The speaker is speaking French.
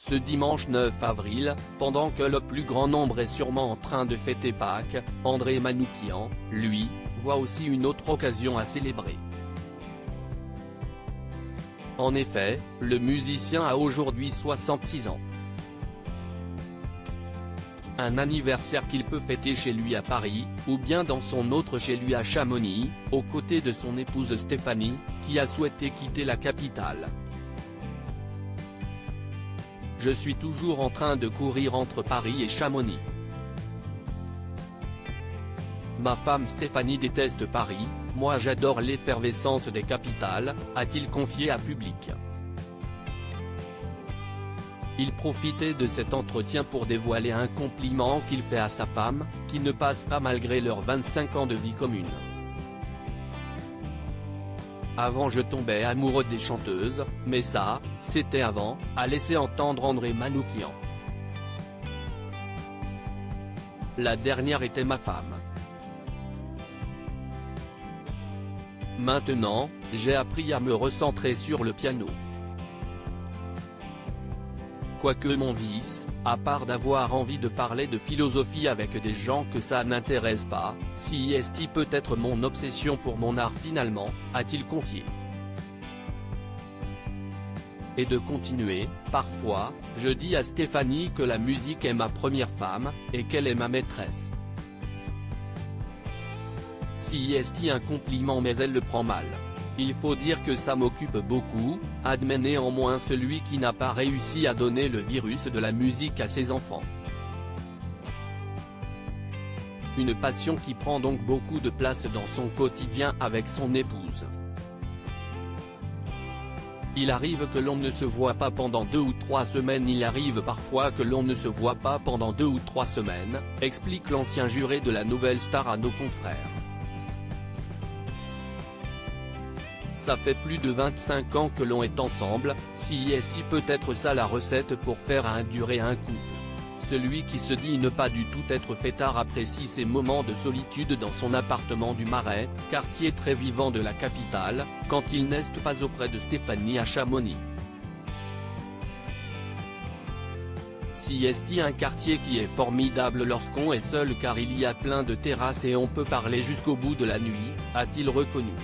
Ce dimanche 9 avril, pendant que le plus grand nombre est sûrement en train de fêter Pâques, André Manoukian, lui, voit aussi une autre occasion à célébrer. En effet, le musicien a aujourd'hui 66 ans. Un anniversaire qu'il peut fêter chez lui à Paris, ou bien dans son autre chez lui à Chamonix, aux côtés de son épouse Stéphanie, qui a souhaité quitter la capitale. Je suis toujours en train de courir entre Paris et Chamonix. Ma femme Stéphanie déteste Paris, moi j'adore l'effervescence des capitales, a-t-il confié à Public. Il profitait de cet entretien pour dévoiler un compliment qu'il fait à sa femme, qui ne passe pas malgré leurs 25 ans de vie commune. Avant je tombais amoureux des chanteuses, mais ça, c'était avant, a laissé entendre André Manoukian. La dernière était ma femme. Maintenant, j'ai appris à me recentrer sur le piano. Quoique mon vice, à part d'avoir envie de parler de philosophie avec des gens que ça n'intéresse pas, CIST peut être mon obsession pour mon art finalement, a-t-il confié. Et de continuer, parfois, je dis à Stéphanie que la musique est ma première femme, et qu'elle est ma maîtresse. CIST un compliment mais elle le prend mal. Il faut dire que ça m'occupe beaucoup, admet néanmoins celui qui n'a pas réussi à donner le virus de la musique à ses enfants. Une passion qui prend donc beaucoup de place dans son quotidien avec son épouse. Il arrive que l'on ne se voit pas pendant 2 ou 3 semaines. Il arrive parfois que l'on ne se voit pas pendant 2 ou 3 semaines, explique l'ancien juré de la Nouvelle Star à nos confrères. Ça fait plus de 25 ans que l'on est ensemble, CIST peut être ça la recette pour faire durer un couple. Celui qui se dit ne pas du tout être fêtard apprécie ces moments de solitude dans son appartement du Marais, quartier très vivant de la capitale, quand il n'est pas auprès de Stéphanie à Chamonix. CIST un quartier qui est formidable lorsqu'on est seul car il y a plein de terrasses et on peut parler jusqu'au bout de la nuit, a-t-il reconnu.